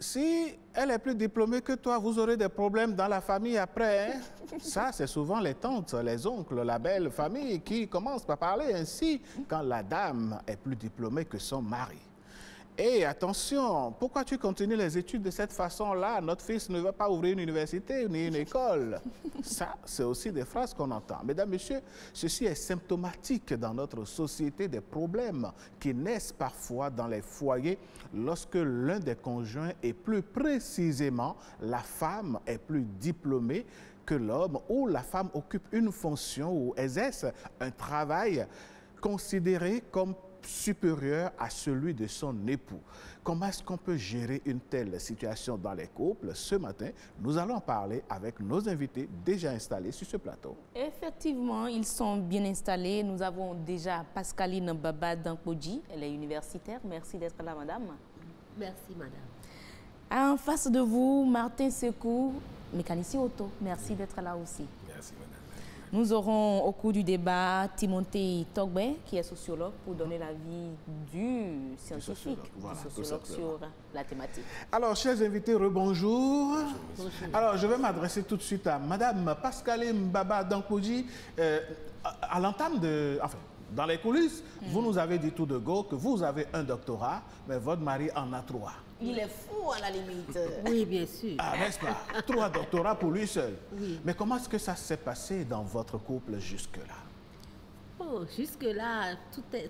si elle est plus diplômée que toi, vous aurez des problèmes dans la famille après. Hein? Ça, c'est souvent les tantes, les oncles, la belle famille qui commencent par parler ainsi quand la dame est plus diplômée que son mari. Et attention, pourquoi tu continues les études de cette façon-là? Notre fils ne va pas ouvrir une université ni une école. Ça, c'est aussi des phrases qu'on entend. Mesdames, Messieurs, ceci est symptomatique dans notre société des problèmes qui naissent parfois dans les foyers lorsque l'un des conjoints, et plus précisément la femme, est plus diplômée que l'homme, ou la femme occupe une fonction ou exerce un travail considéré comme supérieur à celui de son époux. Comment est-ce qu'on peut gérer une telle situation dans les couples? Ce matin, nous allons en parler avec nos invités déjà installés sur ce plateau. Effectivement, ils sont bien installés. Nous avons déjà Pascaline Baba Dankpoji, elle est universitaire. Merci d'être là, madame. Merci, madame. En face de vous, Martin Sekou, mécanicien auto. Merci d'être là aussi. Merci, madame. Nous aurons au cours du débat Timothée Togbe, qui est sociologue, pour donner l'avis du scientifique, du sociologue sur la thématique. Alors, chers invités, rebonjour. Bonjour. Alors, je vais m'adresser tout de suite à madame Pascaline Baba Dankpoji. À l'entame de... Enfin, dans les coulisses, vous nous avez dit tout de go que vous avez un doctorat, mais votre mari en a 3. Il est fou à la limite. Oui, bien sûr. Ah, n'est-ce pas? 3 doctorats pour lui seul. Oui. Mais comment est-ce que ça s'est passé dans votre couple jusque-là? Oh, jusque-là,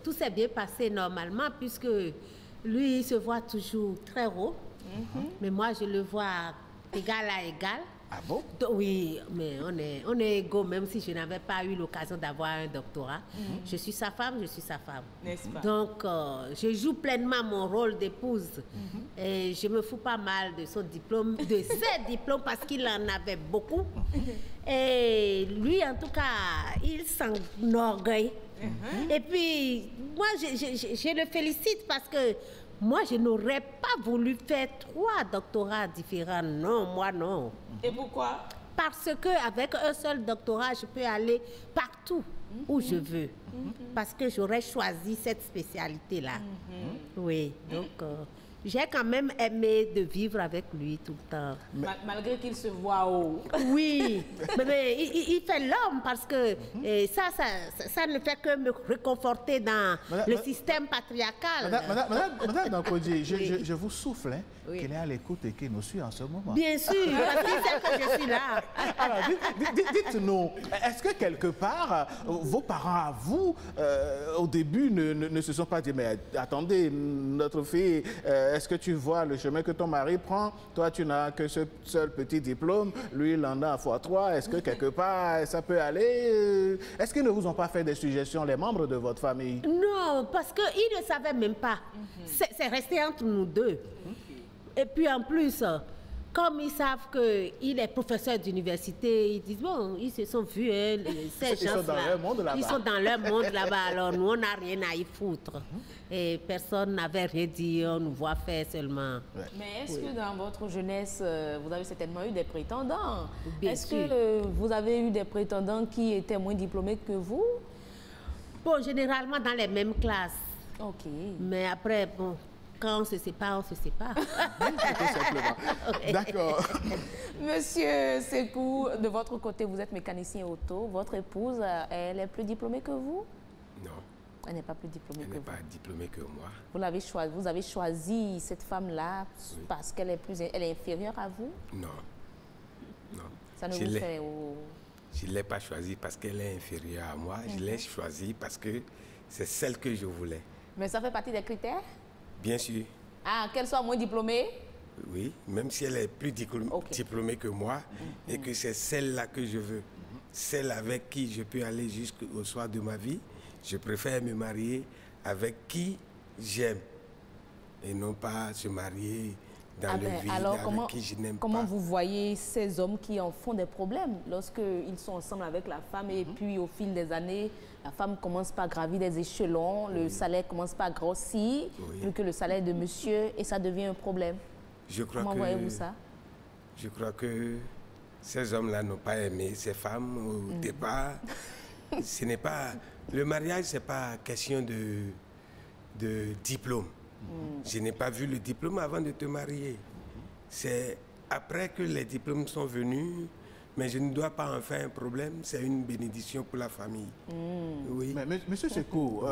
tout s'est bien passé normalement, puisque lui, il se voit toujours très haut. Mais moi, je le vois égal à égal. Ah bon? Oui, mais on est égaux, même si je n'avais pas eu l'occasion d'avoir un doctorat. Je suis sa femme, je suis sa femme. N'est-ce pas? Donc, je joue pleinement mon rôle d'épouse. Et je me fous pas mal de son diplôme, de ses diplômes, parce qu'il en avait beaucoup. Et lui, en tout cas, il s'enorgueille. Et puis, moi, je le félicite parce que moi, je n'aurais pas voulu faire 3 doctorats différents. Non, moi, non. Et pourquoi? Parce qu'avec un seul doctorat, je peux aller partout où je veux. Parce que j'aurais choisi cette spécialité-là. Oui, donc j'ai quand même aimé de vivre avec lui tout le temps. Malgré qu'il se voit haut. Oui, mais il fait l'homme parce que ça ne fait que me réconforter dans le système patriarcal. Madame Dankpoji, je vous souffle qu'elle est à l'écoute et qu'il nous suit en ce moment. Bien sûr, parce qu'il sait que je suis là. Alors, dites-nous, est-ce que quelque part, vos parents à vous, au début, ne se sont pas dit, mais attendez, notre fille, est-ce que tu vois le chemin que ton mari prend? Toi, tu n'as que ce seul petit diplôme, lui, il en a x3. Est-ce que quelque part, ça peut aller? Est-ce qu'ils ne vous ont pas fait des suggestions, les membres de votre famille? Non, parce qu'ils ne savaient même pas. C'est resté entre nous deux. Et puis en plus, comme ils savent qu'il est professeur d'université, ils disent, bon, ils se sont vus, ces gens-là. Ils sont dans leur monde là-bas. Ils sont dans leur monde là-bas, alors nous, on n'a rien à y foutre. Et personne n'avait rien dit, on nous voit faire seulement. Ouais. Mais est-ce que dans votre jeunesse, vous avez certainement eu des prétendants? Est-ce sûr. que vous avez eu des prétendants qui étaient moins diplômés que vous? Bon, généralement dans les mêmes classes. Ok. Mais après, bon... Quand on se sépare, on se sépare. Tout simplement. D'accord. Monsieur Sekou, de votre côté, vous êtes mécanicien auto. Votre épouse, elle est plus diplômée que vous? Non. Elle n'est pas plus diplômée que vous? Elle n'est pas diplômée que moi. Vous avez choisi cette femme-là parce qu'elle est inférieure à vous? Non. Non. Ça ne vous fait... Je ne l'ai pas choisie parce qu'elle est inférieure à moi. Je l'ai choisie parce que c'est celle que je voulais. Mais ça fait partie des critères? Bien sûr. Ah, qu'elle soit moins diplômée? Oui, même si elle est plus diplômée que moi et que c'est celle-là que je veux. Celle avec qui je peux aller jusqu'au soir de ma vie. Je préfère me marier avec qui j'aime et non pas se marier dans le vide avec qui je n'aime pas. Comment vous voyez ces hommes qui en font des problèmes lorsqu'ils sont ensemble avec la femme et puis au fil des années, la femme commence par gravir des échelons, le salaire commence par grossir, plus que le salaire de monsieur, et ça devient un problème. Comment voyez-vous ça? Je crois que ces hommes-là n'ont pas aimé ces femmes au départ. Ce n'est pas... Le mariage, ce n'est pas question de diplôme. Je n'ai pas vu le diplôme avant de te marier. c'est après que les diplômes sont venus, mais je ne dois pas en faire un problème, c'est une bénédiction pour la famille. Oui. Mais monsieur Sekou,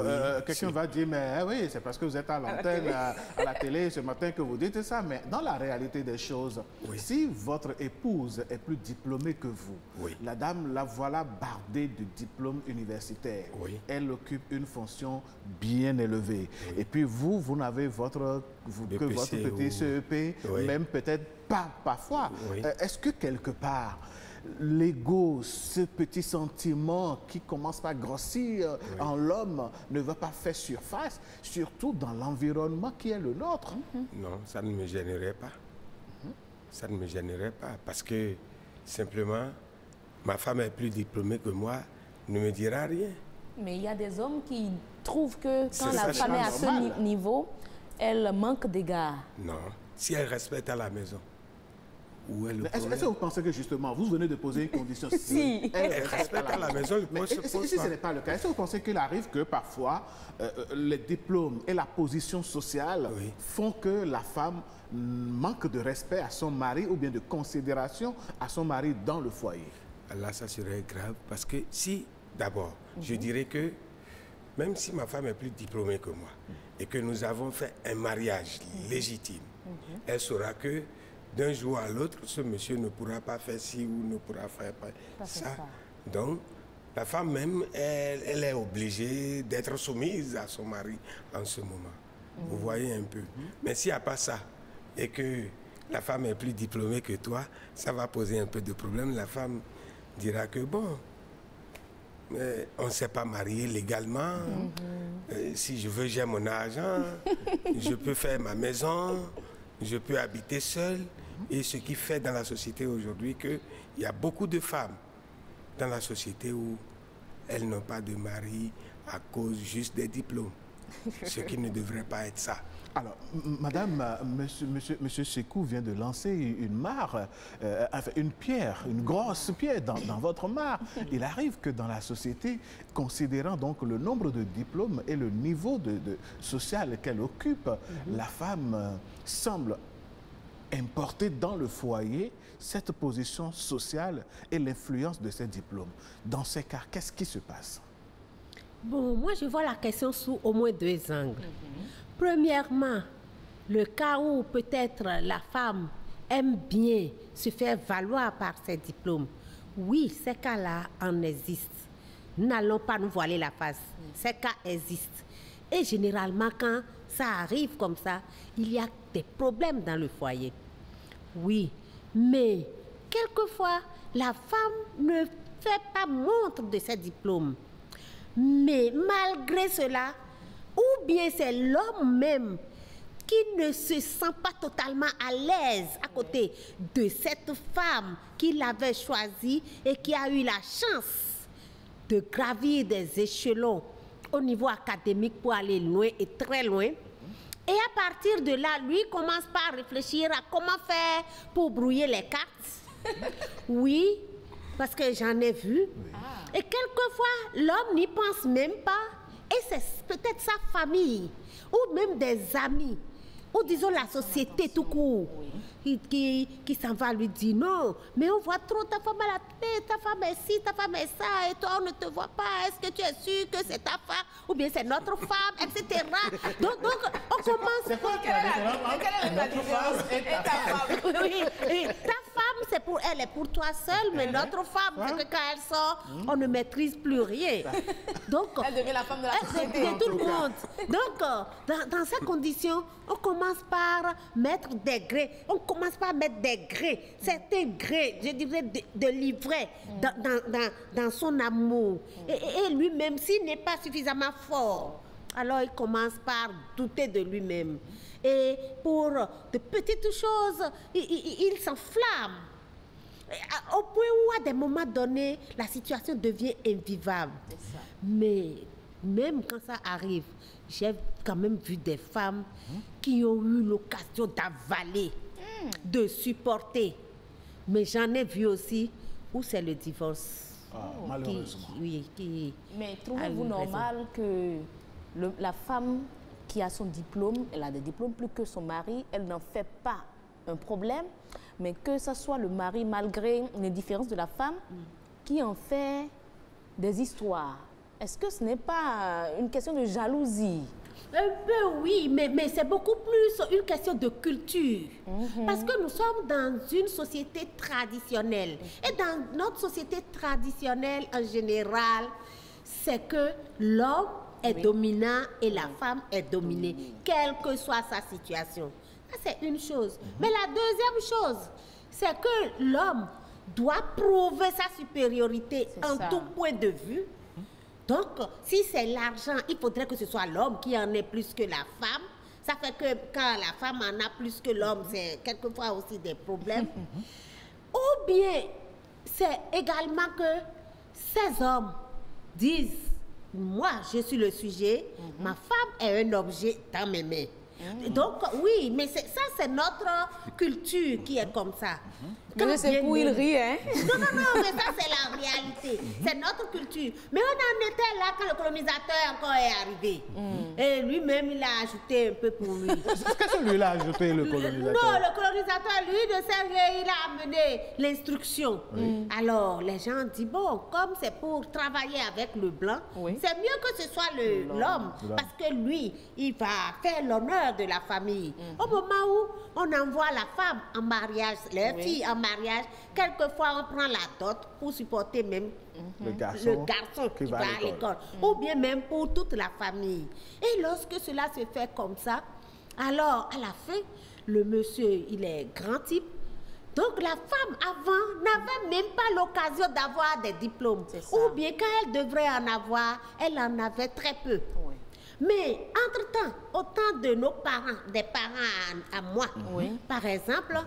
quelqu'un va dire, mais oui, c'est parce que vous êtes à l'antenne, à la télé ce matin que vous dites ça, mais dans la réalité des choses, si votre épouse est plus diplômée que vous, la dame, la voilà bardée de diplômes universitaires, elle occupe une fonction bien élevée, et puis vous n'avez votre petit CEP, même peut-être pas parfois. Est-ce que quelque part, l'ego, ce petit sentiment qui commence par grossir en l'homme ne va pas faire surface, surtout dans l'environnement qui est le nôtre? Non, ça ne me gênerait pas. Ça ne me gênerait pas parce que simplement, ma femme est plus diplômée que moi, ne me dira rien. Mais il y a des hommes qui trouvent que quand la femme est à ce niveau, elle manque d'égard. Non, si elle respecte à la maison. Est-ce que vous pensez que justement, vous venez de poser une condition, si elle respecte à la maison, si ce n'est pas le cas, est-ce que vous pensez qu'il arrive que parfois les diplômes et la position sociale font que la femme manque de respect à son mari ou bien de considération à son mari dans le foyer? Là, ça serait grave parce que si, d'abord, je dirais que même si ma femme est plus diplômée que moi et que nous avons fait un mariage légitime, elle saura que d'un jour à l'autre, ce monsieur ne pourra pas faire ci ou ne pourra faire pas ça. Donc, la femme même, elle est obligée d'être soumise à son mari en ce moment. Vous voyez un peu. Mais s'il n'y a pas ça et que la femme est plus diplômée que toi, ça va poser un peu de problème. La femme dira que bon, on ne s'est pas marié légalement. Si je veux, j'ai mon argent. Je peux faire ma maison. Je peux habiter seul. Et ce qui fait dans la société aujourd'hui qu'il y a beaucoup de femmes dans la société où elles n'ont pas de mari à cause juste des diplômes. Ce qui ne devrait pas être ça. Alors, madame, monsieur Sekou vient de lancer une mare, enfin une pierre, une grosse pierre dans votre mare. Il arrive que dans la société, considérant donc le nombre de diplômes et le niveau social qu'elle occupe, la femme semble importer dans le foyer cette position sociale et l'influence de ces diplômes. Dans ces cas, qu'est-ce qui se passe? Bon, moi je vois la question sous au moins deux angles. Premièrement, le cas où peut-être la femme aime bien se faire valoir par ses diplômes. Oui, ces cas-là en existent. Nous n'allons pas nous voiler la face. Ces cas existent. Et généralement, quand ça arrive comme ça, il y a des problèmes dans le foyer. Oui, mais quelquefois, la femme ne fait pas montre de ses diplômes. Mais malgré cela, ou bien c'est l'homme même qui ne se sent pas totalement à l'aise à côté de cette femme qu'il avait choisie et qui a eu la chance de gravir des échelons au niveau académique pour aller loin et très loin. Et à partir de là, lui commence par réfléchir à comment faire pour brouiller les cartes. Oui, parce que j'en ai vu. Et quelquefois, l'homme n'y pense même pas. Et c'est peut-être sa famille, ou même des amis, ou disons la société tout court, qui s'en va lui dire non, mais on voit trop ta femme à la télé, ta femme est ci, ta femme est ça, et toi on ne te voit pas, est-ce que tu es sûr que c'est ta femme, ou bien c'est notre femme, etc. Donc on commence... C'est quoi la différence entre notre femme et ta femme? Oui, ta femme, c'est pour elle et pour toi seule, mais notre femme, c'est que quand elle sort, on ne maîtrise plus rien. Donc, elle devient la femme de la société. De tout le monde. Donc, dans ces conditions, on commence par mettre des grès. On commence par mettre des grès. Certains grès, je dirais, de livret dans son amour. Et lui-même, s'il n'est pas suffisamment fort, alors il commence par douter de lui-même. Et pour de petites choses, il s'enflamme. Au point où, à des moments donnés, la situation devient invivable. Mais même quand ça arrive, j'ai quand même vu des femmes qui ont eu l'occasion d'avaler, de supporter. Mais j'en ai vu aussi où c'est le divorce. Malheureusement. Mais trouvez-vous normal que la femme qui a son diplôme, elle a des diplômes plus que son mari, elle n'en fait pas un problème, mais que ce soit le mari, malgré les différences de la femme, qui en fait des histoires. Est-ce que ce n'est pas une question de jalousie? Un peu oui, mais c'est beaucoup plus une question de culture. Parce que nous sommes dans une société traditionnelle. Et dans notre société traditionnelle, en général, c'est que l'homme est dominant et la femme est dominée, quelle que soit sa situation. Ça, c'est une chose. Mais la deuxième chose, c'est que l'homme doit prouver sa supériorité en tout point de vue. Donc, si c'est l'argent, il faudrait que ce soit l'homme qui en ait plus que la femme. Ça fait que quand la femme en a plus que l'homme, c'est quelquefois aussi des problèmes. Ou bien, c'est également que ces hommes disent, moi, je suis le sujet, ma femme est un objet dans mes mains. Donc, oui, mais ça, c'est notre culture qui est comme ça. C'est pour il rit, hein? Non, mais ça, c'est la réalité. C'est notre culture. Mais on en était là quand le colonisateur encore est arrivé. Et lui-même, il a ajouté un peu pour lui. Qu'est-ce que lui a ajouté, le colonisateur? Non, le colonisateur, lui, de sérieux, il a amené l'instruction. Alors, les gens disent, bon, comme c'est pour travailler avec le blanc, c'est mieux que ce soit l'homme. Parce que lui, il va faire l'honneur de la famille. Au moment où on envoie la femme en mariage, les filles en mariage, quelquefois on prend la dot pour supporter même le garçon qui va à l'école. Ou bien même pour toute la famille. Et lorsque cela se fait comme ça, alors à la fin, le monsieur, il est grand type. Donc la femme avant n'avait même pas l'occasion d'avoir des diplômes. Ou bien quand elle devrait en avoir, elle en avait très peu. Mais entre-temps, au temps de nos parents, des parents à moi, par exemple,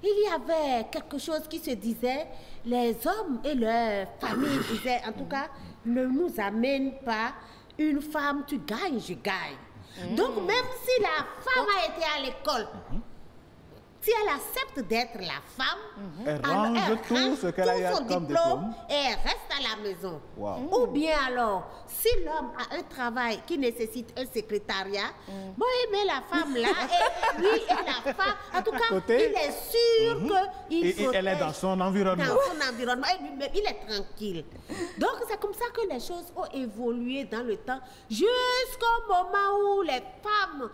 il y avait quelque chose qui se disait, les hommes et leurs familles disaient, en tout cas, ne nous amène pas une femme, tu gagnes, je gagne. Donc même si la femme a été à l'école, si elle accepte d'être la femme, elle range tout ce qu'elle a comme diplôme et elle reste à la maison. Ou bien alors, si l'homme a un travail qui nécessite un secrétariat, bon, il met la femme là et lui et la femme, en tout cas, il est sûr qu'elle est dans son environnement. Dans son environnement, et lui-même, il est tranquille. Donc, c'est comme ça que les choses ont évolué dans le temps, jusqu'au moment où les femmes...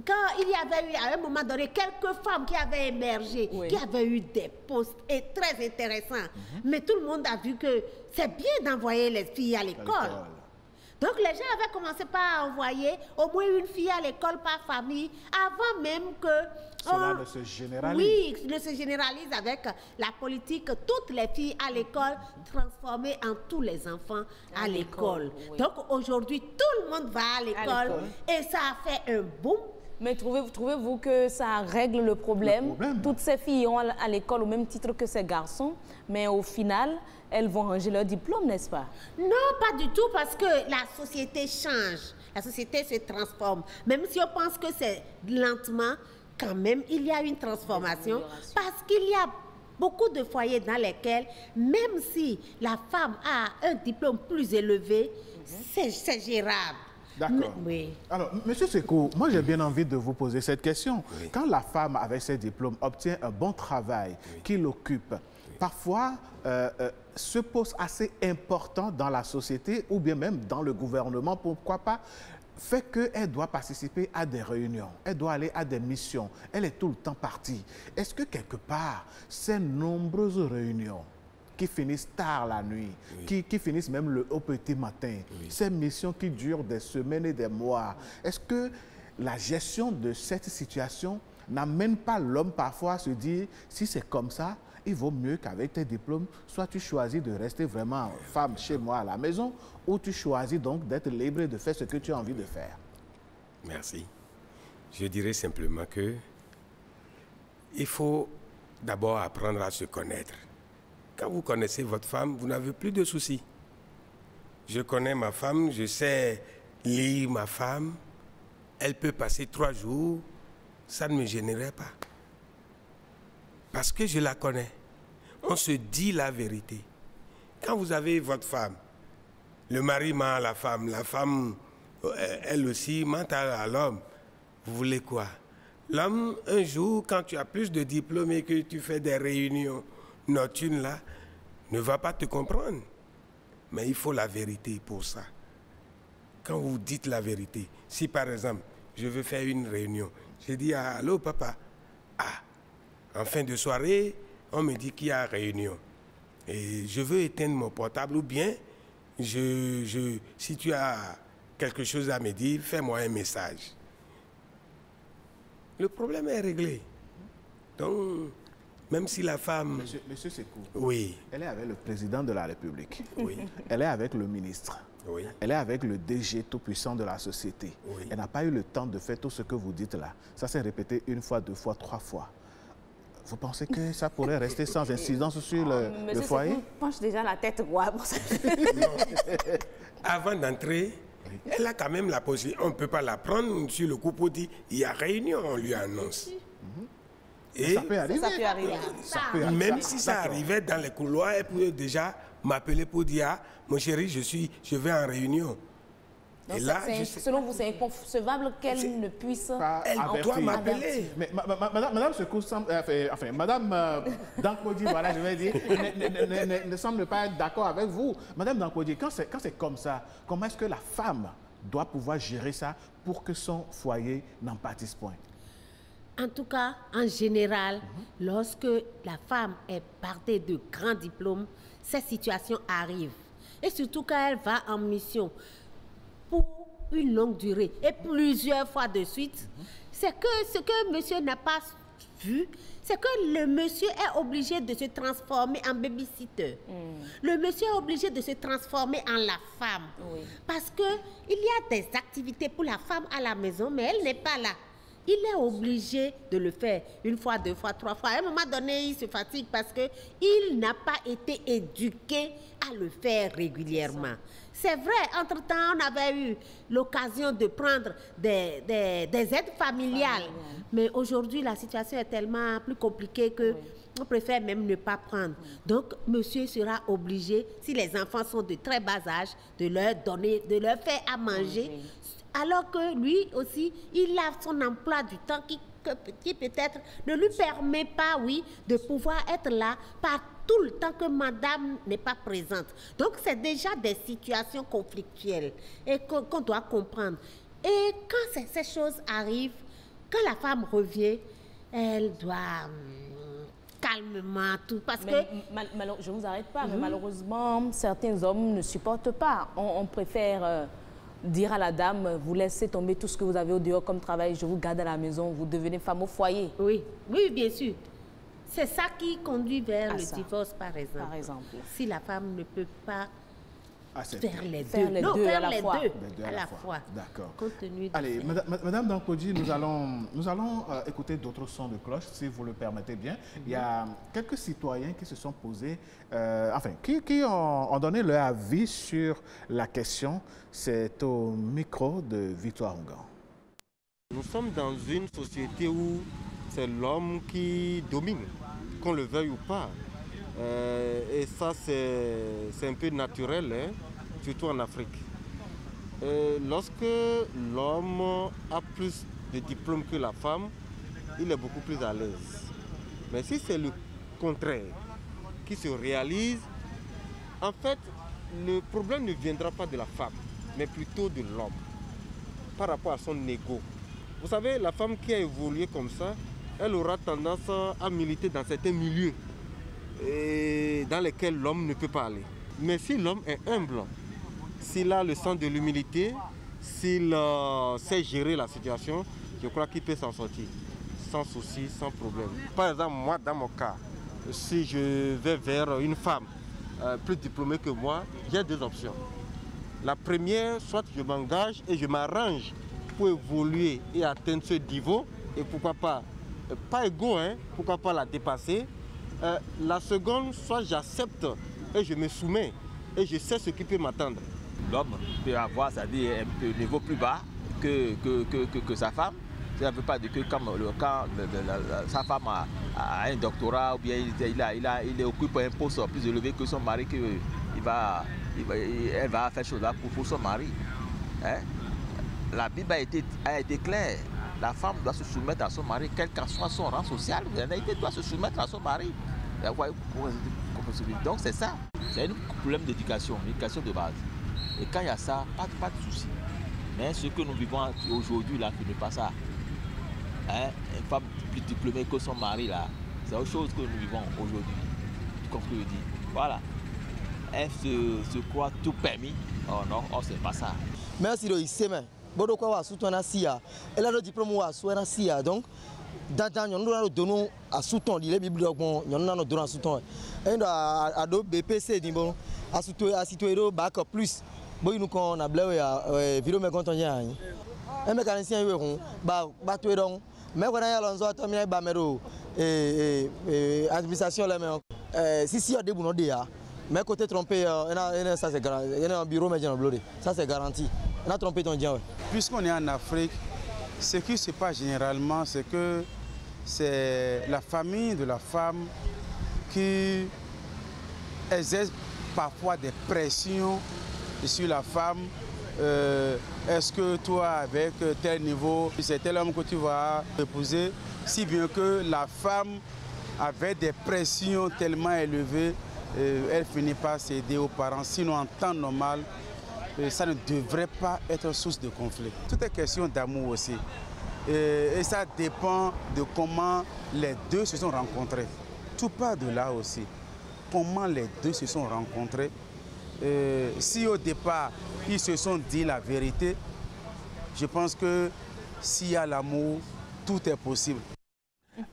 Quand il y avait eu à un moment donné quelques femmes qui avaient émergé, qui avaient eu des postes très intéressants, mais tout le monde a vu que c'est bien d'envoyer les filles à l'école. Donc les gens avaient commencé par envoyer au moins une fille à l'école par famille, avant même que... Cela ne se généralise. Oui, ne se généralise avec la politique, toutes les filles à l'école transformées en tous les enfants à l'école. Donc aujourd'hui, tout le monde va à l'école et ça a fait un boom. Mais trouvez-vous que ça règle le problème? Toutes ces filles iront à l'école au même titre que ces garçons, mais au final, elles vont ranger leur diplôme, n'est-ce pas? Non, pas du tout, parce que la société change, la société se transforme. Même si on pense que c'est lentement, quand même, il y a une transformation, parce qu'il y a beaucoup de foyers dans lesquels, même si la femme a un diplôme plus élevé, c'est gérable. D'accord. Alors, Monsieur Sekou, moi j'ai bien envie de vous poser cette question. Quand la femme avec ses diplômes obtient un bon travail qui l'occupe, parfois ce poste assez important dans la société ou bien même dans le gouvernement, pourquoi pas, fait qu'elle doit participer à des réunions, elle doit aller à des missions, elle est tout le temps partie. Est-ce que quelque part, ces nombreuses réunions qui finissent tard la nuit, qui finissent même au petit matin, ces missions qui durent des semaines et des mois, est-ce que la gestion de cette situation n'amène pas l'homme parfois à se dire, si c'est comme ça, il vaut mieux qu'avec tes diplômes, soit tu choisis de rester vraiment femme chez moi à la maison, ou tu choisis donc d'être libre et de faire ce que tu as envie de faire? Merci. Je dirais simplement que il faut d'abord apprendre à se connaître. Quand vous connaissez votre femme, vous n'avez plus de soucis. Je connais ma femme, je sais lire ma femme. Elle peut passer 3 jours, ça ne me gênerait pas. Parce que je la connais. On se dit la vérité. Quand vous avez votre femme, le mari ment à la femme, elle aussi ment à l'homme. Vous voulez quoi? L'homme, un jour, quand tu as plus de diplômes et que tu fais des réunions nocturnes là, ne va pas te comprendre. Mais il faut la vérité pour ça. Quand vous dites la vérité, si par exemple, je veux faire une réunion, je dis allô papa, en fin de soirée, on me dit qu'il y a réunion. Et je veux éteindre mon portable ou bien, si tu as quelque chose à me dire, fais-moi un message. Le problème est réglé. Donc, même si la femme... Monsieur Sekou, oui. Elle est avec le président de la République. Oui. Elle est avec le ministre. Oui. Elle est avec le DG tout-puissant de la société. Oui. Elle n'a pas eu le temps de faire tout ce que vous dites là. Ça s'est répété 1 fois, 2 fois, 3 fois. Vous pensez que ça pourrait rester sans incidence sur le foyer? Monsieur penche déjà la tête droite. Avant d'entrer, elle a quand même la possibilité. On ne peut pas la prendre sur le coup pour dire il y a réunion, on lui annonce. Et Ça peut arriver. Ça peut arriver. Ça peut arriver. même si ça arrivait dans les couloirs, elle pouvait déjà m'appeler pour dire mon chéri, je vais en réunion. Donc, Et là, selon vous, c'est inconcevable qu'elle ne puisse... elle doit m'appeler. Mais Madame Sekou semble, enfin, Madame Dankodi, voilà, je vais dire, ne semble pas être d'accord avec vous. Madame Dankodi, quand c'est comme ça, comment est-ce que la femme doit pouvoir gérer ça pour que son foyer n'en pâtisse point? En tout cas, en général, lorsque la femme est partée de grands diplômes, ces situations arrivent. Et surtout quand elle va en mission pour une longue durée et plusieurs fois de suite, c'est que ce que monsieur n'a pas vu, c'est que le monsieur est obligé de se transformer en babysitter. Le monsieur est obligé de se transformer en la femme. Oui. Parce qu'il y a des activités pour la femme à la maison, mais elle n'est pas là. Il est obligé de le faire 1 fois, 2 fois, 3 fois. À un moment donné, il se fatigue parce qu'il n'a pas été éduqué à le faire régulièrement. C'est vrai, entre-temps, on avait eu l'occasion de prendre des aides familiales. Mais aujourd'hui, la situation est tellement plus compliquée que on préfère même ne pas prendre. Donc, monsieur sera obligé, si les enfants sont de très bas âge, de leur donner, de leur faire à manger. Alors que lui aussi, il a son emploi du temps qui peut-être ne lui permet pas, oui, de pouvoir être là par tout le temps que madame n'est pas présente. Donc, c'est déjà des situations conflictuelles et qu'on doit comprendre. Et quand ces choses arrivent, quand la femme revient, elle doit calmement tout, parce que... je ne vous arrête pas, mais malheureusement, certains hommes ne supportent pas. On préfère... dire à la dame, vous laissez tomber tout ce que vous avez au dehors comme travail, je vous garde à la maison, vous devenez femme au foyer. Oui, oui, bien sûr. C'est ça qui conduit vers le divorce, par exemple. Par exemple. Si la femme ne peut pas faire les deux. Faire les deux à la fois. À la fois. D'accord. Compte tenu de Allez, Madame Dankodi, nous allons écouter d'autres sons de cloche, si vous le permettez bien. Il y a quelques citoyens qui se sont posés, qui ont donné leur avis sur la question. C'est au micro de Victoire Ongan. Nous sommes dans une société où c'est l'homme qui domine, qu'on le veuille ou pas. Et ça, c'est un peu naturel, hein, surtout en Afrique. Lorsque l'homme a plus de diplômes que la femme, il est beaucoup plus à l'aise. Mais si c'est le contraire qui se réalise, en fait, le problème ne viendra pas de la femme, mais plutôt de l'homme, par rapport à son ego. Vous savez, la femme qui a évolué comme ça, elle aura tendance à militer dans certains milieux dans lesquels l'homme ne peut pas aller. Mais si l'homme est humble, s'il a le sens de l'humilité, s'il sait gérer la situation, je crois qu'il peut s'en sortir, sans souci, sans problème. Par exemple, moi, dans mon cas, si je vais vers une femme plus diplômée que moi, j'ai 2 options. La première, soit je m'engage et je m'arrange pour évoluer et atteindre ce niveau, et pourquoi pas égaux, hein, pourquoi pas la dépasser. La seconde, soit j'accepte et je me soumets et je sais ce qui peut m'attendre. L'homme peut avoir, c'est-à-dire un niveau plus bas que sa femme. Ça ne veut pas dire que quand sa femme a un doctorat ou bien il occupe un poste plus élevé que son mari, elle va faire chose là pour son mari. Hein? La Bible a été claire. la femme doit se soumettre à son mari, quel qu'en soit son rang social, elle doit se soumettre à son mari. Donc c'est ça. C'est un problème d'éducation, l'éducation de base. Et quand il y a ça, pas de souci. Mais ce que nous vivons aujourd'hui, là, ce n'est pas ça. Hein? Une femme plus diplômée que son mari, là, c'est autre chose que nous vivons aujourd'hui. Tu comprends ce que je dis? Voilà. Elle se croit tout permis. Oh non, oh, c'est pas ça. Merci de Isseme. Bodo kwa wasu to na sia. Elle a le diplôme wasu na sia. Donc dans nous nous donnons à sous-ton les bible bon nous nous donnons à sous-ton. Et à do BPC ni bon à sous-ton bac plus. Bon nous qu'on a blé vidéo me content ya. Un mécanicien yo ba to donc mais quand ya lonzo to mi ba mero administration là mais si on débou no dia. Mais côté trompé, ça c'est garanti. Il y a un bureau mais ça c'est garanti. On a trompé ton diable. Puisqu'on est en Afrique, ce qui se passe généralement, c'est que c'est la famille de la femme qui exerce parfois des pressions sur la femme. Est-ce que toi, avec tel niveau, c'est tel homme que tu vas épouser, si bien que la femme avait des pressions tellement élevées, elle finit par céder aux parents. Sinon, en temps normal, ça ne devrait pas être source de conflit. Tout est question d'amour aussi. Et ça dépend de comment les deux se sont rencontrés. Tout part de là aussi. Comment les deux se sont rencontrés. Si au départ, ils se sont dit la vérité, je pense que s'il y a l'amour, tout est possible.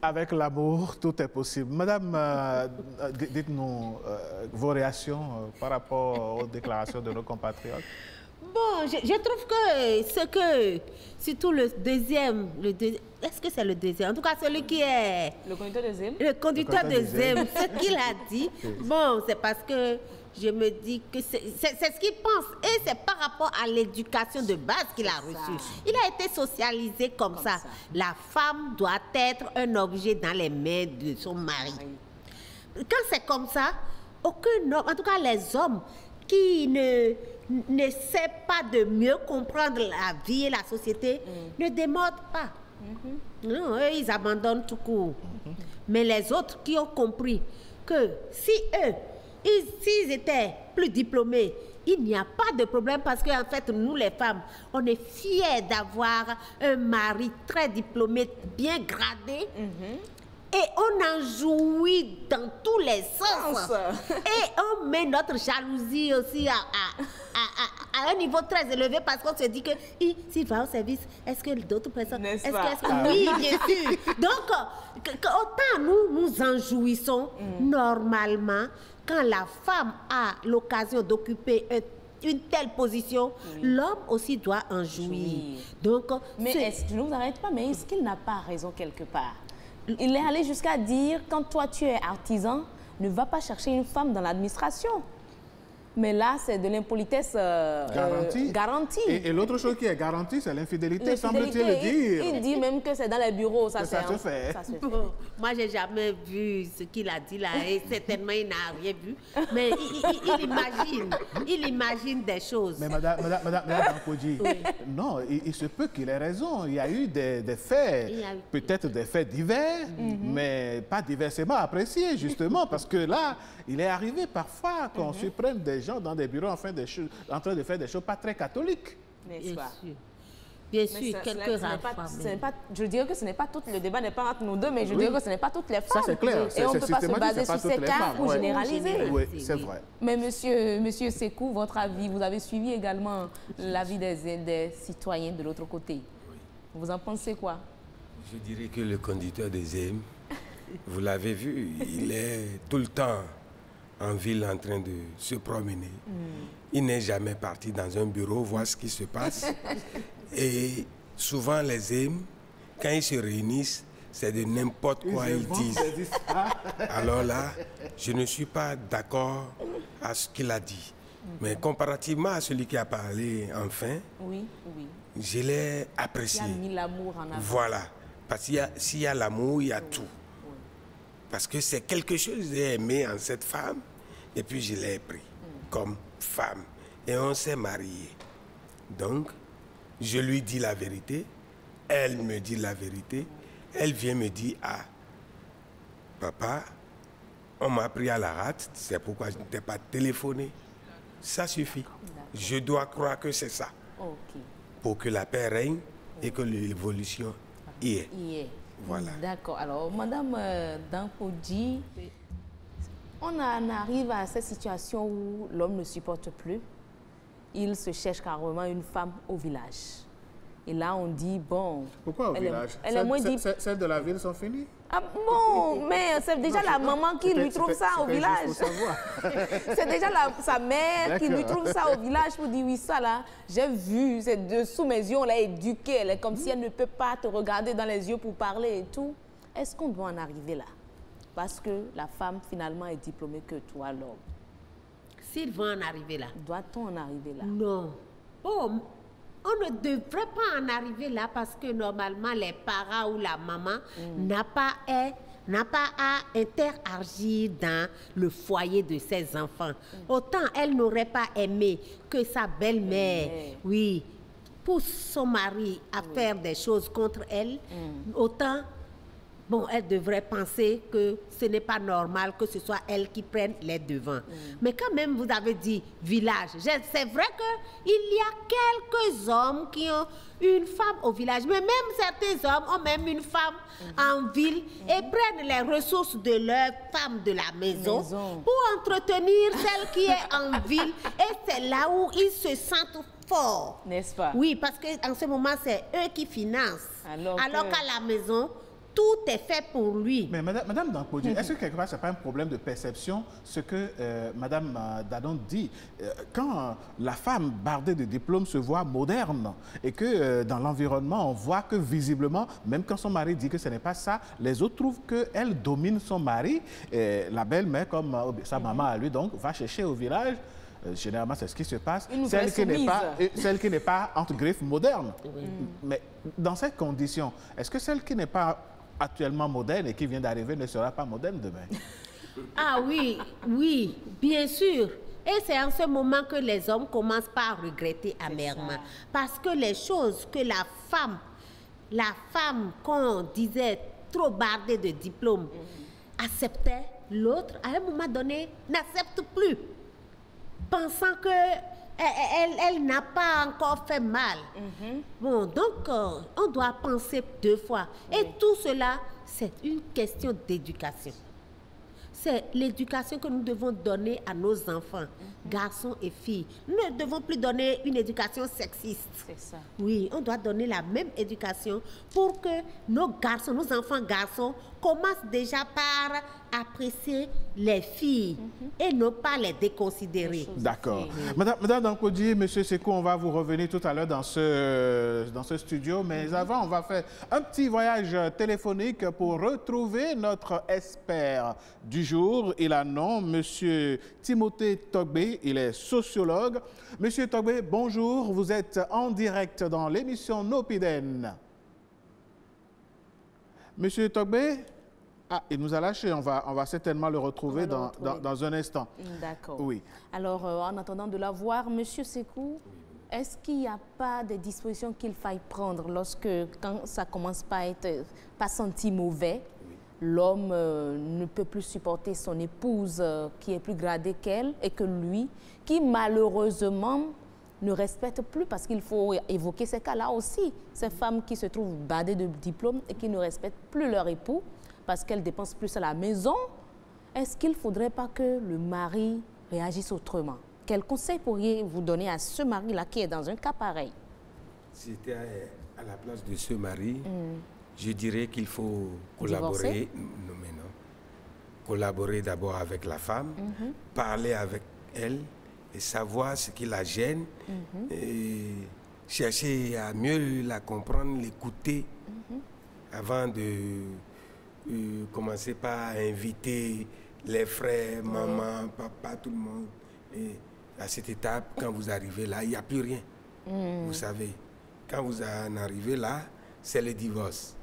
Avec l'amour, tout est possible. Madame, dites-nous vos réactions par rapport aux déclarations de nos compatriotes. Bon, je trouve que surtout le deuxième, est-ce que c'est le deuxième? En tout cas, celui qui est... Le conducteur de Zem. Le conducteur de Zem, ce qu'il a dit, bon, c'est parce que je me dis que c'est ce qu'il pense. Et c'est par rapport à l'éducation de base qu'il a reçue. Il a été socialisé comme ça. La femme doit être un objet dans les mains de son mari. Quand c'est comme ça, aucun homme, en tout cas les hommes qui ne savent pas de mieux comprendre la vie et la société, ne démordent pas. Non, eux, ils abandonnent tout court. Mais les autres qui ont compris que si eux, s'ils étaient plus diplômés, il n'y a pas de problème parce qu'en fait, nous les femmes, on est fiers d'avoir un mari très diplômé, bien gradé. Et on en jouit dans tous les sens. Et on met notre jalousie aussi à un niveau très élevé parce qu'on se dit que s'il va au service, est-ce que d'autres personnes... Oui, bien sûr. Donc, autant nous en jouissons normalement, quand la femme a l'occasion d'occuper une telle position, l'homme aussi doit en jouir. Donc, mais je ne vous arrête pas, mais est-ce qu'il n'a pas raison quelque part? Il est allé jusqu'à dire, quand toi tu es artisan, ne va pas chercher une femme dans l'administration. Mais là, c'est de l'impolitesse garantie. Et l'autre chose qui est garantie, c'est l'infidélité, semble-t-il le dire. Il dit même que c'est dans les bureaux, ça se fait. Bon, moi, je n'ai jamais vu ce qu'il a dit là, et certainement, il n'a rien vu. Mais il imagine des choses. Mais Madame Dankodji, non, il se peut qu'il ait raison. Il y a eu des faits, peut-être des faits divers, mais pas diversement appréciés, justement, parce que là, il est arrivé parfois qu'on surprenne des gens dans des bureaux en train de faire des choses pas très catholiques. N'est-ce pas? Bien sûr, quelques rares femmes. Je dirais que ce n'est pas tout, le débat n'est pas entre nous deux, mais je dirais que ce n'est pas toutes les femmes. Ça, c'est clair. Et on ne peut pas se baser sur ces cas pour généraliser. Oui, c'est vrai. Mais monsieur Sekou, votre avis, vous avez suivi également l'avis des citoyens de l'autre côté. Vous en pensez quoi? Je dirais que le conducteur des Zem, vous l'avez vu, il est tout le temps en ville en train de se promener. Il n'est jamais parti dans un bureau voir ce qui se passe. Et souvent les Zem, quand ils se réunissent, c'est de n'importe quoi ils disent. Alors là, je ne suis pas d'accord à ce qu'il a dit. Mais comparativement à celui qui a parlé enfin, je l'ai apprécié. Il a mis l'amour en avant. Voilà. Parce que s'il y a l'amour, il y a tout. Parce que c'est quelque chose que j'ai aimé en cette femme, et puis je l'ai pris comme femme. Et on s'est mariés. Donc, je lui dis la vérité, elle me dit la vérité, elle vient me dire, ah, papa, on m'a pris à la rate, c'est pourquoi je ne t'ai pas téléphoné. Ça suffit. Je dois croire que c'est ça. Ok. Pour que la paix règne et que l'évolution y est. Voilà. D'accord. Alors, Madame Dankodji, on en arrive à cette situation où l'homme ne supporte plus. Il se cherche carrément une femme au village. Et là, on dit, bon... Pourquoi au village? Celles de la ville sont finies? Ah bon, mais c'est déjà la maman qui lui trouve ça au village. C'est déjà sa mère qui lui trouve ça au village pour dire, oui, ça là, j'ai vu, c'est dessous mes yeux, on l'a éduquée. Elle est comme si elle ne peut pas te regarder dans les yeux pour parler et tout. Est-ce qu'on doit en arriver là? Parce que la femme, finalement, est diplômée que toi, l'homme. S'il va en arriver là. Doit-on en arriver là? Non. Oh, on ne devrait pas en arriver là parce que normalement, les parents ou la maman n'a pas à interagir dans le foyer de ses enfants. Autant elle n'aurait pas aimé que sa belle-mère, oui, pousse son mari à faire des choses contre elle, autant... Bon, elle devrait penser que ce n'est pas normal que ce soit elle qui prenne les devants. Mais quand même, vous avez dit village. C'est vrai qu'il y a quelques hommes qui ont une femme au village. Mais même certains hommes ont même une femme en ville et prennent les ressources de leur femme de la maison pour entretenir celle qui est en ville. Et c'est là où ils se sentent forts. N'est-ce pas? Oui, parce qu'en ce moment, c'est eux qui financent. Alors qu'à la maison... Tout est fait pour lui. Mais Madame Dankodji, est-ce que quelque part, ce n'est pas un problème de perception, ce que Madame Dadon dit? Quand la femme bardée de diplômes se voit moderne et que dans l'environnement, on voit que visiblement, même quand son mari dit que ce n'est pas ça, les autres trouvent qu'elle domine son mari. Et la belle-mère, comme sa maman à lui, donc, va chercher au village. Généralement, c'est ce qui se passe. Celle qui n'est pas, entre griffes, moderne. Mais dans ces conditions, est-ce que celle qui n'est pas actuellement moderne et qui vient d'arriver ne sera pas moderne demain? Ah oui, oui, bien sûr. Et c'est en ce moment que les hommes commencent par regretter amèrement. Parce que les choses que la femme qu'on disait trop bardée de diplômes, acceptait, l'autre, à un moment donné, n'accepte plus. Pensant qu'elle n'a pas encore fait mal. Bon, donc, on doit penser deux fois. Et tout cela, c'est une question d'éducation. C'est l'éducation que nous devons donner à nos enfants, garçons et filles. Nous ne devons plus donner une éducation sexiste. C'est ça. Oui, on doit donner la même éducation pour que nos garçons, nos enfants garçons, commencent déjà par apprécier les filles et ne pas les déconsidérer. D'accord. Madame Dankodji, Monsieur Sekou, on va vous revenir tout à l'heure dans ce studio, mais avant, on va faire un petit voyage téléphonique pour retrouver notre expert du jour. Il a nom, Monsieur Timothée Togbe, il est sociologue. Monsieur Togbe, bonjour, vous êtes en direct dans l'émission Nopiden. Monsieur Togbe, il nous a lâché, on va certainement le retrouver dans un instant. D'accord. Oui. Alors, en attendant de la voir, Monsieur Sekou, est-ce qu'il n'y a pas des dispositions qu'il faille prendre quand ça commence pas sentir mauvais, l'homme ne peut plus supporter son épouse qui est plus gradée qu'elle et que lui, qui malheureusement ne respecte plus, parce qu'il faut évoquer ces cas-là aussi, ces femmes qui se trouvent badées de diplômes et qui ne respectent plus leur époux parce qu'elles dépensent plus à la maison. Est-ce qu'il ne faudrait pas que le mari réagisse autrement? Quel conseil pourriez-vous donner à ce mari-là qui est dans un cas pareil? Si j'étais à la place de ce mari, je dirais qu'il faut collaborer. Non, mais non. Collaborer d'abord avec la femme, parler avec elle et savoir ce qui la gêne, et chercher à mieux la comprendre, l'écouter, avant de commencer par inviter les frères, maman, papa, tout le monde. Et à cette étape, quand vous arrivez là, il n'y a plus rien. Vous savez, quand vous en arrivez là, c'est le divorce.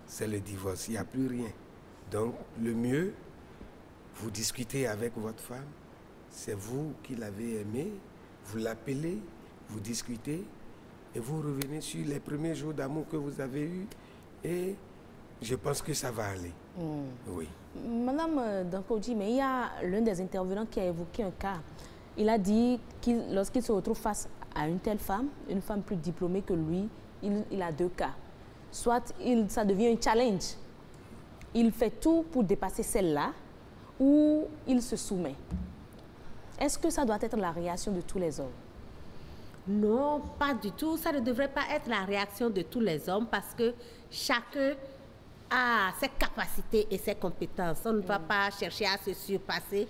C'est le divorce, il n'y a plus rien. Donc, le mieux, vous discutez avec votre femme. C'est vous qui l'avez aimée, vous l'appelez, vous discutez, et vous revenez sur les premiers jours d'amour que vous avez eus et je pense que ça va aller. Oui. Madame Dankodji, mais il y a l'un des intervenants qui a évoqué un cas. Il a dit qu'il, lorsqu'il se retrouve face à une telle femme, une femme plus diplômée que lui, il a deux cas. Soit ça devient un challenge. Il fait tout pour dépasser celle-là ou il se soumet. Est-ce que ça doit être la réaction de tous les hommes? Non, pas du tout. Ça ne devrait pas être la réaction de tous les hommes parce que chacun a ses capacités et ses compétences. On ne va pas chercher à se surpasser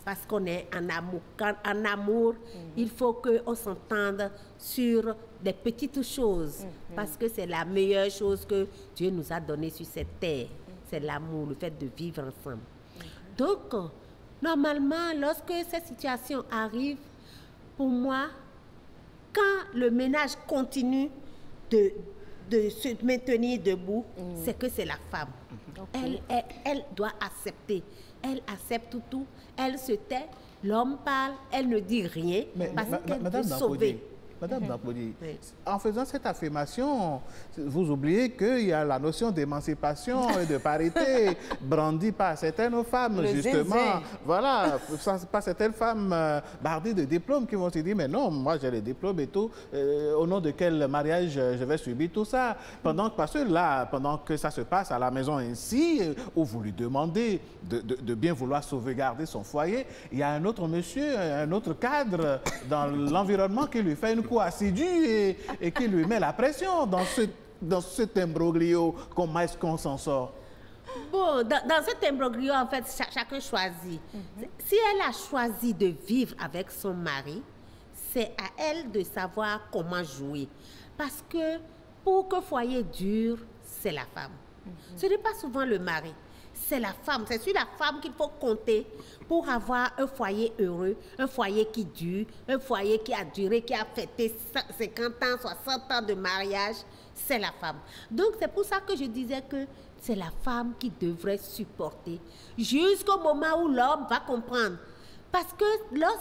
parce qu'on est en amour. En amour, il faut qu'on s'entende sur des petites choses parce que c'est la meilleure chose que Dieu nous a donnée sur cette terre. C'est l'amour, le fait de vivre ensemble. Donc, normalement, lorsque cette situation arrive, pour moi, quand le ménage continue de se maintenir debout, c'est que c'est la femme. Okay. Elle doit accepter. Elle accepte tout. Elle se tait. L'homme parle. Elle ne dit rien parce qu'elle veut sauver. Madame Dankodji, en faisant cette affirmation, vous oubliez qu'il y a la notion d'émancipation et de parité brandie par certaines femmes, justement. Voilà, par certaines femmes bardies de diplômes qui vont se dire, mais non, moi j'ai les diplômes et tout, au nom de quel mariage je vais subir tout ça? Parce que là, pendant que ça se passe à la maison ainsi, où vous lui demandez de bien vouloir sauvegarder son foyer, il y a un autre monsieur, un autre cadre dans l'environnement qui lui fait une assidu et qui lui met la pression dans cet imbroglio. Comment est-ce qu'on s'en sort? Bon, dans cet imbroglio, en fait, chacun choisit. Si elle a choisi de vivre avec son mari, c'est à elle de savoir comment jouer. Parce que pour que foyer dure, c'est la femme. Ce n'est pas souvent le mari. C'est la femme, c'est sur la femme qu'il faut compter pour avoir un foyer heureux, un foyer qui dure, un foyer qui a duré, qui a fêté 50 ans, 60 ans de mariage, c'est la femme. Donc c'est pour ça que je disais que c'est la femme qui devrait supporter jusqu'au moment où l'homme va comprendre. Parce que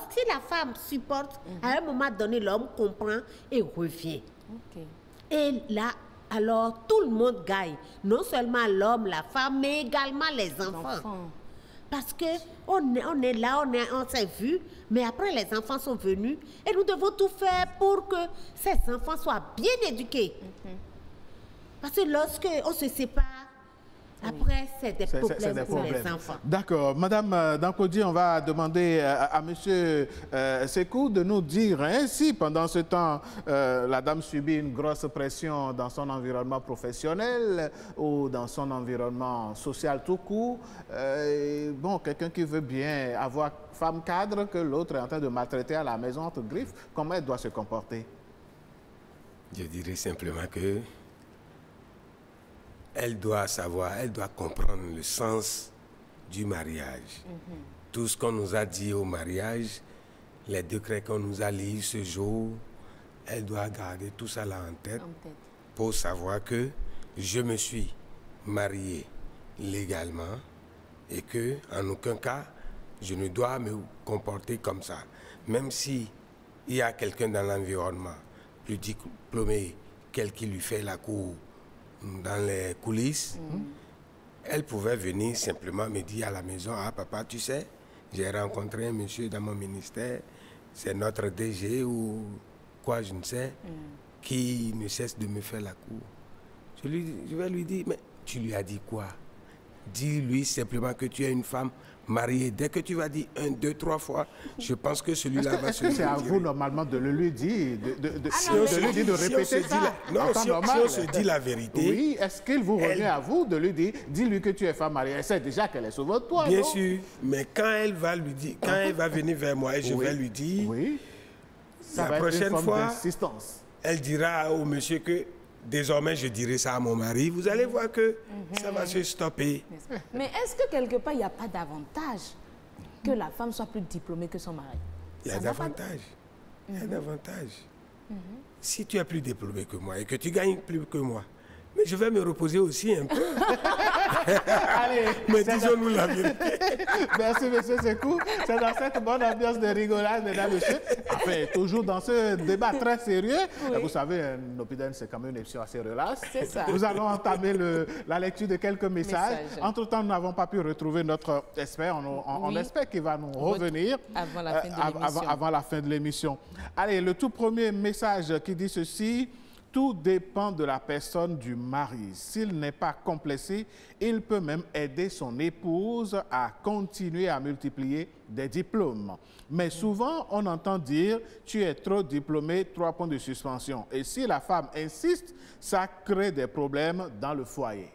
si la femme supporte, à un moment donné, l'homme comprend et revient. Okay. Et là, alors tout le monde gagne. Non seulement l'homme, la femme, mais également les enfants. Parce qu'on est là, on s'est vu, mais après les enfants sont venus et nous devons tout faire pour que ces enfants soient bien éduqués. Parce que lorsqu'on se sépare, après, c'est des problèmes pour les enfants. D'accord. Madame Dankodji, on va demander à Monsieur Sekou de nous dire si pendant ce temps, la dame subit une grosse pression dans son environnement professionnel ou dans son environnement social tout court. Bon, quelqu'un qui veut bien avoir femme cadre que l'autre est en train de maltraiter à la maison entre griffes, comment elle doit se comporter? Je dirais simplement que elle doit savoir, elle doit comprendre le sens du mariage. Tout ce qu'on nous a dit au mariage, les décrets qu'on nous a lus ce jour, elle doit garder tout ça là en tête pour savoir que je me suis marié légalement et que en aucun cas, je ne dois me comporter comme ça. Même si il y a quelqu'un dans l'environnement plus diplômé, quel qui lui fait la cour, dans les coulisses, elle pouvait venir simplement me dire à la maison, ah papa, tu sais, j'ai rencontré un monsieur dans mon ministère, c'est notre DG ou quoi, je ne sais, qui ne cesse de me faire la cour. Je vais lui dire, mais tu lui as dit quoi? Dis-lui simplement que tu es une femme mariée. Dès que tu vas dire 1, 2, 3 fois, je pense que celui-là va se... C'est à vous normalement de le lui dire, de répéter ça. Non, si on se dit la vérité... Oui, est-ce qu'il vous revient à vous de lui dire, dis-lui que tu es femme mariée? Elle sait déjà qu'elle est sur votre toit, bien sûr, mais quand elle va lui dire, quand elle va venir vers moi et je vais lui dire, la prochaine fois, elle dira au monsieur que désormais, je dirai ça à mon mari. Vous allez voir que ça va se stopper. Mais est-ce que quelque part, il n'y a pas d'avantage que la femme soit plus diplômée que son mari? Il y a d'avantages. Il y a d'avantages. Si tu es plus diplômé que moi et que tu gagnes plus que moi, Mais je vais me reposer aussi un peu. Allez, mais disons-nous la vérité. Merci, monsieur Sekou. C'est dans cette bonne ambiance de rigolade, mesdames et messieurs. Enfin, toujours dans ce débat très sérieux. Oui. Vous savez, Nopiden, c'est quand même une émission assez relaxe. C'est ça. Nous allons entamer la lecture de quelques messages. Entre-temps, nous n'avons pas pu retrouver notre expert. On espère qu'il va nous revenir avant la fin de l'émission. Allez, le tout premier message qui dit ceci. Tout dépend de la personne du mari. S'il n'est pas complexé, il peut même aider son épouse à continuer à multiplier des diplômes. Mais souvent, on entend dire « tu es trop diplômé, 3 points de suspension ». Et si la femme insiste, ça crée des problèmes dans le foyer.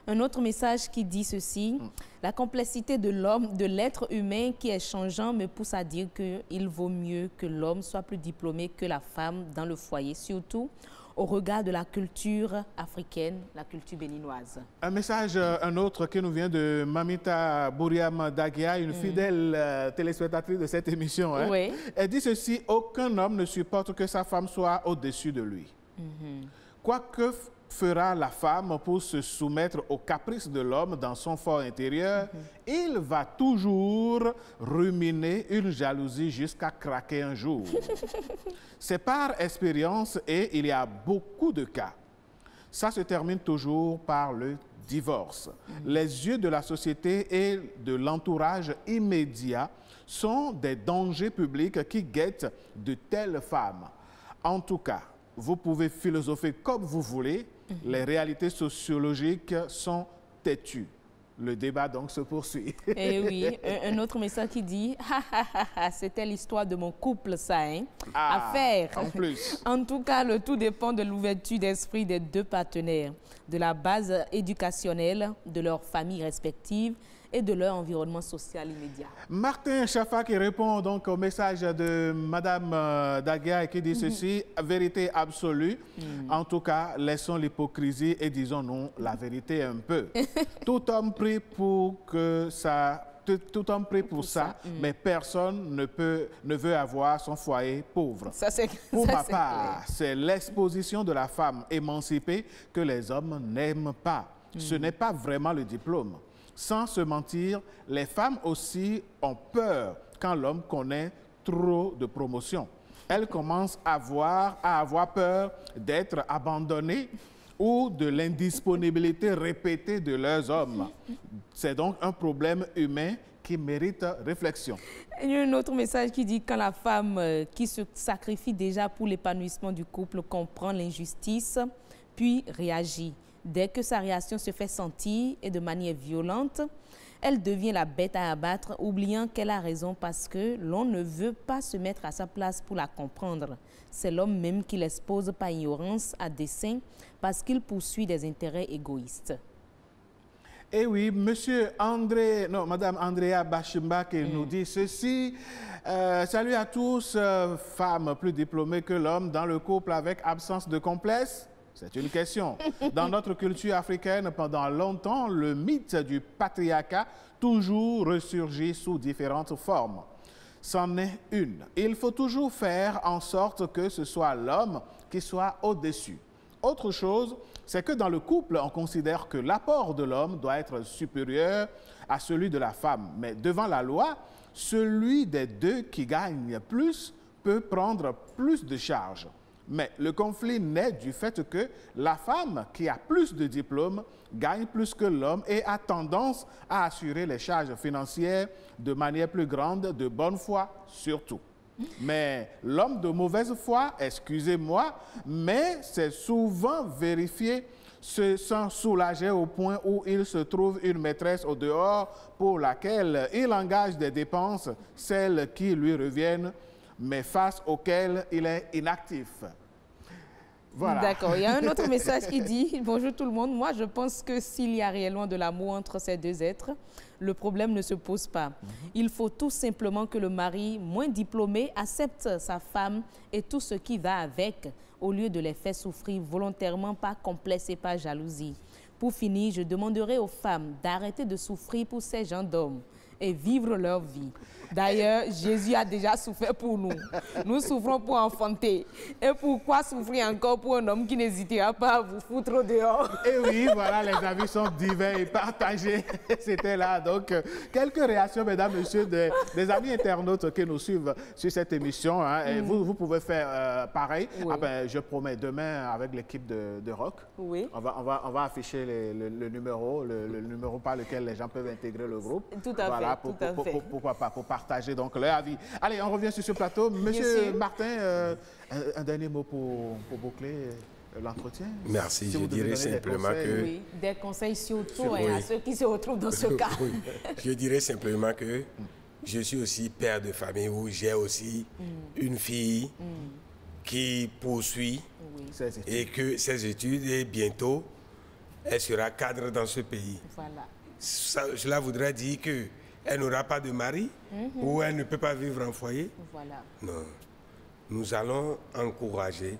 Un autre message qui dit ceci, la complexité de l'homme, de l'être humain qui est changeant me pousse à dire qu'il vaut mieux que l'homme soit plus diplômé que la femme dans le foyer, surtout au regard de la culture africaine, la culture béninoise. Un message, un autre qui nous vient de Mamita Bouriam Dagia, une fidèle téléspectatrice de cette émission. Hein. Oui. Elle dit ceci, aucun homme ne supporte que sa femme soit au-dessus de lui. Quoique fera la femme pour se soumettre aux caprices de l'homme dans son fort intérieur, il va toujours ruminer une jalousie jusqu'à craquer un jour. C'est par expérience et il y a beaucoup de cas. Ça se termine toujours par le divorce. Les yeux de la société et de l'entourage immédiat sont des dangers publics qui guettent de telles femmes. En tout cas, vous pouvez philosopher comme vous voulez, les réalités sociologiques sont têtues. Le débat donc se poursuit. Et oui, un autre message qui dit « c'était l'histoire de mon couple, ça, hein ?» À faire. En plus. En tout cas, le tout dépend de l'ouverture d'esprit des deux partenaires, de la base éducationnelle, de leurs familles respectives et de leur environnement social immédiat. Martin Chafa qui répond donc au message de Madame Dagia et qui dit ceci, vérité absolue. En tout cas, laissons l'hypocrisie et disons-nous la vérité un peu. Tout homme prie pour que ça... Tout homme prie pour ça, mais personne ne veut avoir son foyer pauvre. Pour ma part, c'est l'exposition de la femme émancipée que les hommes n'aiment pas. Ce n'est pas vraiment le diplôme. Sans se mentir, les femmes aussi ont peur quand l'homme connaît trop de promotion. Elles commencent à avoir peur d'être abandonnées ou de l'indisponibilité répétée de leurs hommes. C'est donc un problème humain qui mérite réflexion. Il y a un autre message qui dit quand la femme qui se sacrifie déjà pour l'épanouissement du couple comprend l'injustice, puis réagit. Dès que sa réaction se fait sentir et de manière violente, elle devient la bête à abattre, oubliant qu'elle a raison parce que l'on ne veut pas se mettre à sa place pour la comprendre. C'est l'homme même qui l'expose par ignorance à dessein parce qu'il poursuit des intérêts égoïstes. Eh oui, Madame Andrea Bachimba qui nous dit ceci. Salut à tous, femmes plus diplômées que l'homme dans le couple avec absence de complexe. C'est une question. Dans notre culture africaine, pendant longtemps, le mythe du patriarcat toujours ressurgit sous différentes formes. C'en est une. Il faut toujours faire en sorte que ce soit l'homme qui soit au-dessus. Autre chose, c'est que dans le couple, on considère que l'apport de l'homme doit être supérieur à celui de la femme. Mais devant la loi, celui des deux qui gagne plus peut prendre plus de charges. Mais le conflit naît du fait que la femme qui a plus de diplômes gagne plus que l'homme et a tendance à assurer les charges financières de manière plus grande, de bonne foi surtout. Mais l'homme de mauvaise foi, excusez-moi, mais c'est souvent vérifié, se sent soulagé au point où il se trouve une maîtresse au dehors pour laquelle il engage des dépenses, celles qui lui reviennent, mais face auxquelles il est inactif. Voilà. D'accord. Il y a un autre message qui dit « Bonjour tout le monde, moi je pense que s'il y a réellement de l'amour entre ces deux êtres, le problème ne se pose pas. Il faut tout simplement que le mari, moins diplômé, accepte sa femme et tout ce qui va avec, au lieu de les faire souffrir volontairement par complexe et par jalousie. Pour finir, je demanderai aux femmes d'arrêter de souffrir pour ces gens d'hommes et vivre leur vie. D'ailleurs, Jésus a déjà souffert pour nous. Nous souffrons pour enfanter. Et pourquoi souffrir encore pour un homme qui n'hésitera pas à vous foutre dehors? Et oui, voilà, les avis sont divers et partagés. C'était là. Donc, quelques réactions, mesdames, messieurs, des amis internautes qui nous suivent sur cette émission. Hein. Et vous pouvez faire pareil. Oui. Ah ben, je promets, demain, avec l'équipe de Rock, oui. on va afficher le numéro par lequel les gens peuvent intégrer le groupe. Tout à fait. Pourquoi pas, pour partager donc leur avis. Allez, on revient sur ce plateau. Monsieur Martin, un dernier mot pour boucler l'entretien. Merci, je dirais simplement que... Oui, des conseils surtout à ceux qui se retrouvent dans ce cas. Oui. Je dirais simplement que je suis aussi père de famille où j'ai aussi une fille qui poursuit et que ses études et bientôt elle sera cadre dans ce pays. Voilà. Cela voudrait dire qu'elle n'aura pas de mari ou elle ne peut pas vivre en foyer. Voilà. Non. Nous allons encourager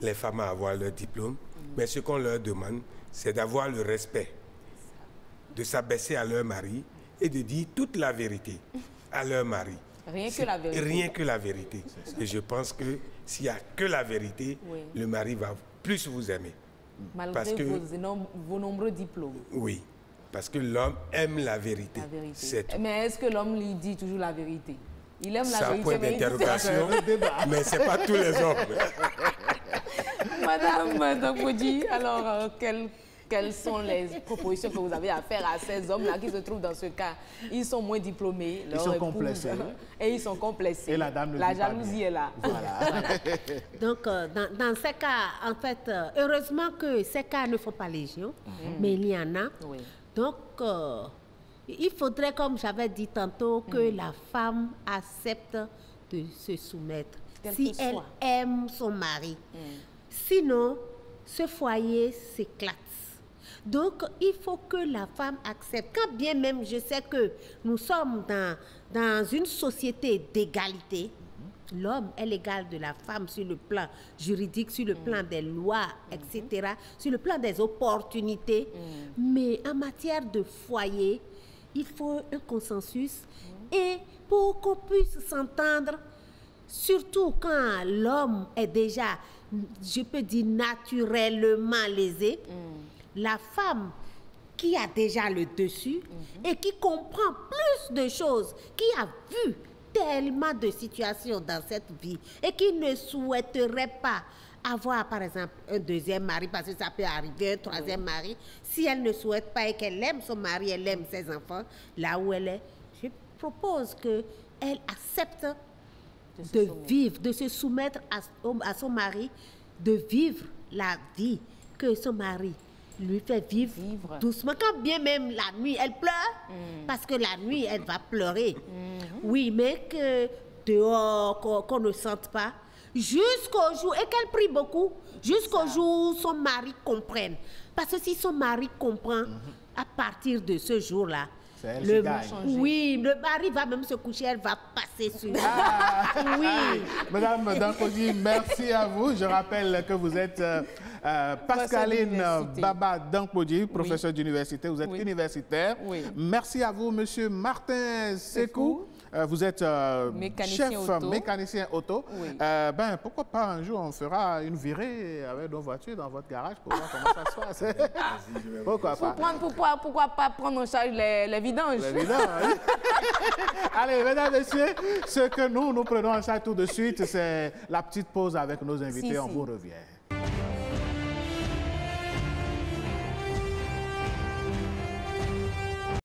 les femmes à avoir leur diplôme, mais ce qu'on leur demande, c'est d'avoir le respect, de s'abaisser à leur mari et de dire toute la vérité à leur mari. Rien que la vérité. Rien que la vérité. Et je pense que s'il n'y a que la vérité, le mari va plus vous aimer. Malgré vos nombreux diplômes. Oui, parce que l'homme aime la vérité. Mais est-ce que l'homme lui dit toujours la vérité? Il aime la vérité. C'est un point d'interrogation, mais ce n'est pas tous les hommes. Madame Dankpodji, alors quelles sont les propositions que vous avez à faire à ces hommes-là qui se trouvent dans ce cas? Ils sont moins diplômés. Ils sont complexés. Et ils sont complexés. Et la dame la jalousie est là. Voilà. Donc, dans ces cas, en fait, heureusement que ces cas ne font pas légion, mais il y en a. Oui. Donc, il faudrait, comme j'avais dit tantôt, que la femme accepte de se soumettre. Si elle aime son mari. Sinon, ce foyer s'éclate. Donc, il faut que la femme accepte. Quand bien même je sais que nous sommes dans une société d'égalité, l'homme est l'égal de la femme sur le plan juridique, sur le plan des lois, etc., sur le plan des opportunités. Mais en matière de foyer, il faut un consensus. Et pour qu'on puisse s'entendre, surtout quand l'homme est déjà, je peux dire, naturellement lésé, la femme qui a déjà le dessus et qui comprend plus de choses, qui a vu tellement de situations dans cette vie et qui ne souhaiterait pas avoir, par exemple, un deuxième mari, parce que ça peut arriver, un troisième mari, si elle ne souhaite pas et qu'elle aime son mari, elle aime ses enfants, là où elle est, je propose qu'elle accepte de vivre, de se soumettre à son mari, de vivre la vie que son mari lui fait vivre doucement. Quand bien même la nuit, elle pleure, parce que la nuit, elle va pleurer. Oui, mais que dehors, qu'on ne sente pas, jusqu'au jour, et qu'elle prie beaucoup, jusqu'au jour où son mari comprenne. Parce que si son mari comprend, à partir de ce jour-là, le mari va même se coucher, elle va passer sur lui. Oui. Madame Dankpodji, merci à vous. Je rappelle que vous êtes Pascaline Baba Dankpodji, professeur d'université. Vous êtes universitaire. Oui. Merci à vous, monsieur Martin Sekou. Vous êtes mécanicien auto. Oui. Ben, pourquoi pas un jour on fera une virée avec nos voitures dans votre garage pour voir comment ça se passe. Pourquoi pas? Pourquoi pas prendre en charge les vidanges? Les vidanges, oui. Allez, mesdames, messieurs, ce que nous prenons en charge tout de suite, c'est la petite pause avec nos invités. On vous revient.